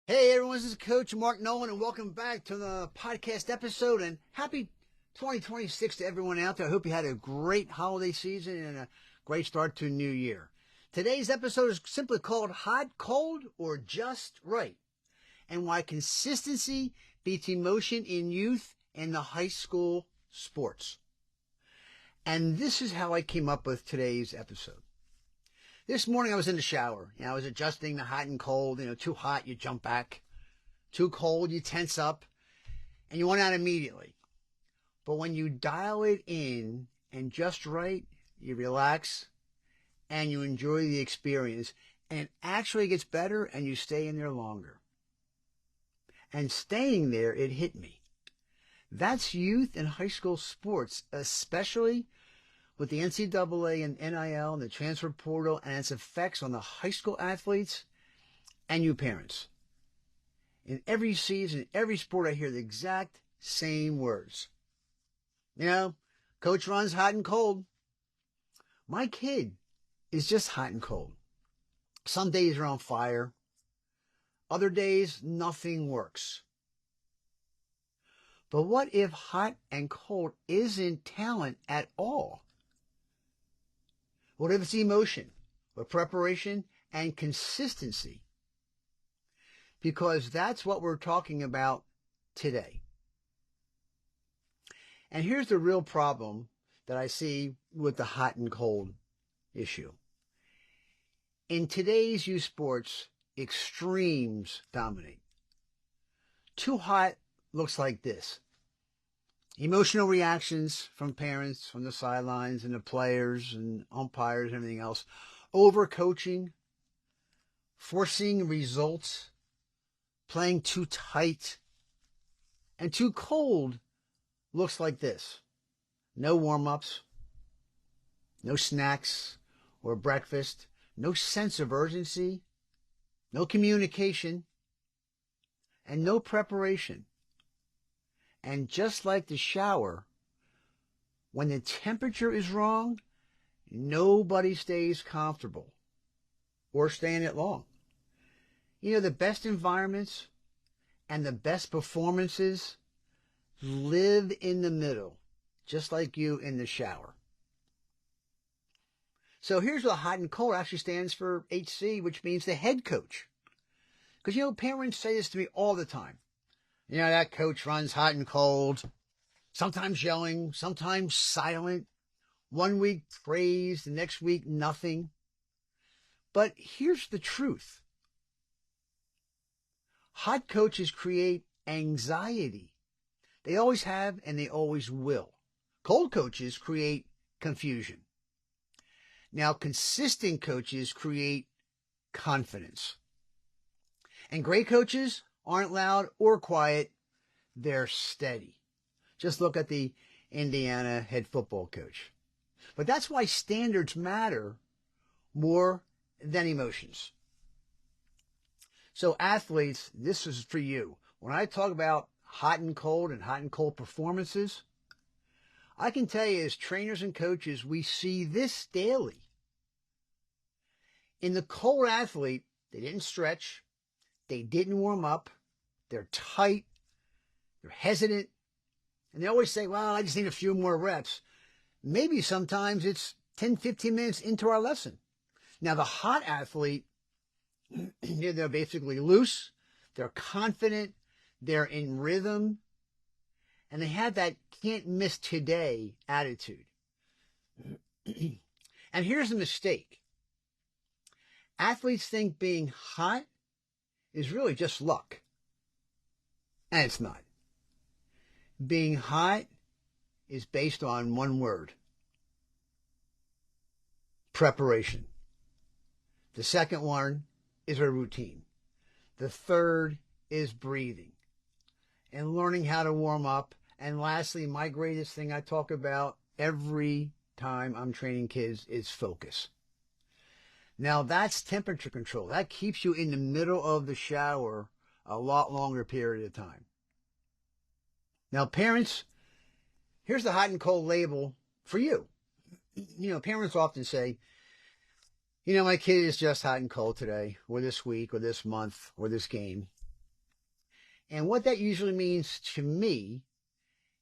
Hey everyone, this is Coach Marc Nolan, and welcome back to the podcast episode. And happy 2026 to everyone out there. I hope you had a great holiday season and a great start to a new year. Today's episode is simply called Hot, Cold, or Just Right, and why consistency beats emotion in youth and the high school sports. And this is how I came up with today's episode. This morning I was in the shower. I was adjusting the hot and cold. Too hot, you jump back. Too cold, you tense up. And you want out immediately. But when you dial it in and just right, you relax and you enjoy the experience. And it actually gets better and you stay in there longer. And staying there, it hit me. That's youth and high school sports, especially with the NCAA and NIL and the transfer portal and its effects on the high school athletes and you parents. In every season, every sport, I hear the exact same words. Coach runs hot and cold. My kid is just hot and cold. Some days are on fire. Other days, nothing works. But what if hot and cold isn't talent at all? What if it's emotion, with preparation and consistency? Because that's what we're talking about today. And here's the real problem that I see with the hot and cold issue. In today's youth sports, extremes dominate. Too hot looks like this. Emotional reactions from parents, from the sidelines, and the players and umpires and everything else. Overcoaching, forcing results, playing too tight. And too cold looks like this. No warm-ups, no snacks or breakfast, no sense of urgency, no communication, and no preparation. And just like the shower, when the temperature is wrong, nobody stays comfortable or stay in it long. The best environments and the best performances live in the middle, just like you in the shower. So here's what hot and cold actually stands for HC, which means the head coach. Because, parents say this to me all the time. That coach runs hot and cold, sometimes yelling, sometimes silent. One week praise, the next week nothing. But here's the truth. Hot coaches create anxiety. They always have and they always will. Cold coaches create confusion. Now, consistent coaches create confidence. And great coaches aren't loud or quiet, they're steady. Just look at the Indiana head football coach. But that's why standards matter more than emotions. So athletes, this is for you. When I talk about hot and cold performances, I can tell you as trainers and coaches, we see this daily. In the cold athlete, they didn't stretch, they didn't warm up, they're tight, they're hesitant, and they always say, well, I just need a few more reps. Maybe sometimes it's 10, 15 minutes into our lesson. Now, the hot athlete, they're basically loose, they're confident, they're in rhythm, and they have that can't miss today attitude. And here's the mistake. Athletes think being hot is really just luck. And it's not. Being hot is based on one word. Preparation. The second one is a routine. The third is breathing and learning how to warm up. And lastly, my greatest thing I talk about every time I'm training kids is focus. Now that's temperature control. That keeps you in the middle of the shower a lot longer period of time. Now, parents, here's the hot and cold label for you. Parents often say, my kid is just hot and cold today, or this week, or this month, or this game. And what that usually means to me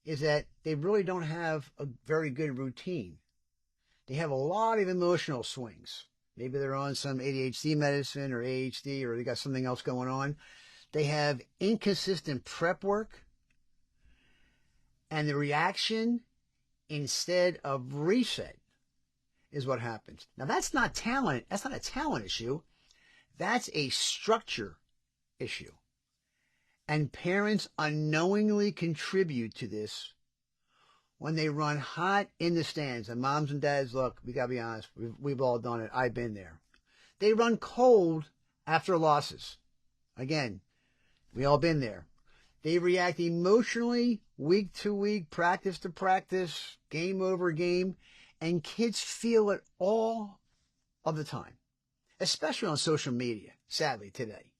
is that they really don't have a very good routine. They have a lot of emotional swings. Maybe they're on some ADHD medicine or ADHD, or they got something else going on. They have inconsistent prep work, and the reaction instead of reset is what happens. Now, that's not talent. That's not a talent issue. That's a structure issue. And parents unknowingly contribute to this when they run hot in the stands. And moms and dads, look, we got to be honest. We've all done it. I've been there. They run cold after losses. Again, we all been there. They react emotionally week to week, practice to practice, game over game. And kids feel it all of the time, especially on social media, sadly, today.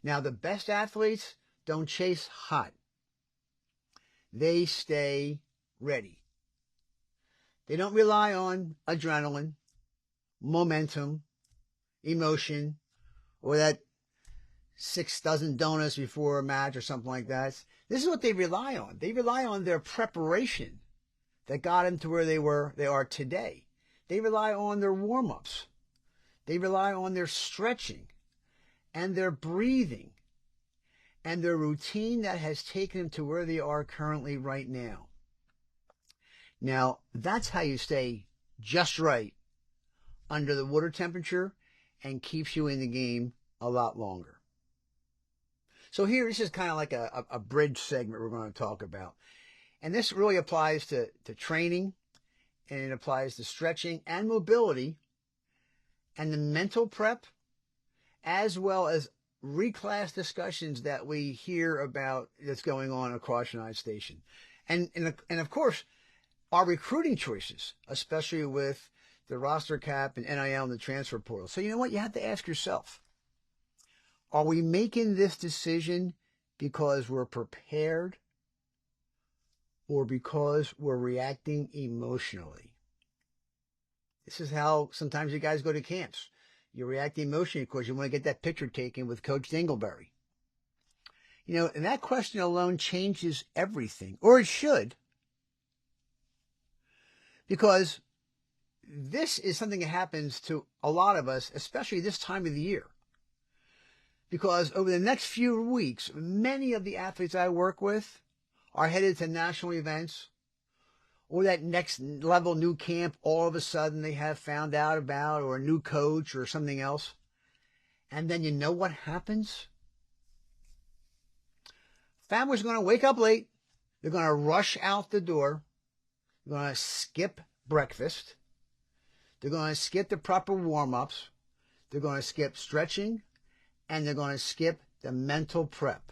Now, the best athletes don't chase hot. They stay ready. They don't rely on adrenaline, momentum, emotion, or that 6 dozen donuts before a match or something like that. This is what they rely on. They rely on their preparation that got them to where they are today. They rely on their warm-ups. They rely on their stretching and their breathing and their routine that has taken them to where they are currently right now. Now, that's how you stay just right under the water temperature and keeps you in the game a lot longer. So here, this is kind of like a bridge segment we're going to talk about. And this really applies to training, and it applies to stretching and mobility and the mental prep, as well as reclass discussions that we hear about that's going on across the United States. And of course, our recruiting choices, especially with the roster cap and NIL and the transfer portal. So you know what? You have to ask yourself, are we making this decision because we're prepared or because we're reacting emotionally? This is how sometimes you guys go to camps. You react emotionally because you want to get that picture taken with Coach Dingleberry. You know, and that question alone changes everything, or it should. Because this is something that happens to a lot of us, especially this time of the year. Because over the next few weeks, many of the athletes I work with are headed to national events, or that next level new camp all of a sudden they have found out about, or a new coach or something else. And then you know what happens? Families are going to wake up late. They're going to rush out the door. They're going to skip breakfast. They're going to skip the proper warm-ups. They're going to skip stretching. And they're going to skip the mental prep.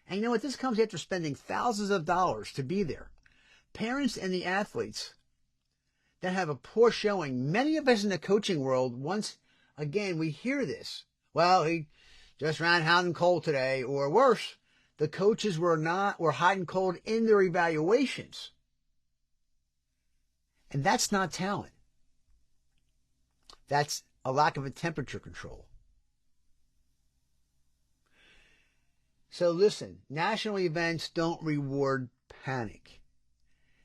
And you know what? This comes after spending thousands of dollars to be there. Parents and the athletes that have a poor showing, many of us in the coaching world, once again, we hear this. Well, he just ran hot and cold today, or worse, the coaches were hot and cold in their evaluations. And that's not talent. That's a lack of a temperature control. So listen, national events don't reward panic.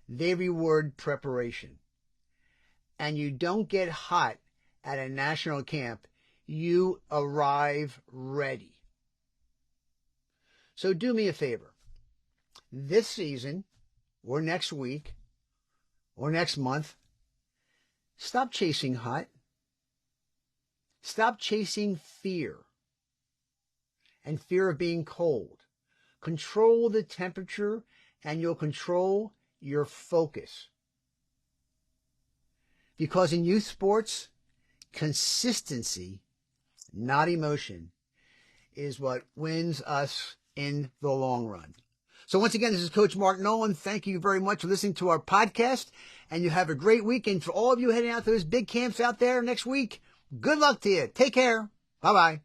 They reward preparation. And you don't get hot at a national camp. You arrive ready. So do me a favor. This season, or next week, or next month, stop chasing hot. Stop chasing fear and fear of being cold. Control the temperature and you'll control your focus. Because in youth sports, consistency, not emotion, is what wins us in the long run. So once again, this is Coach Marc Nolan. Thank you very much for listening to our podcast. And you have a great weekend. For all of you heading out to those big camps out there next week, good luck to you. Take care. Bye-bye.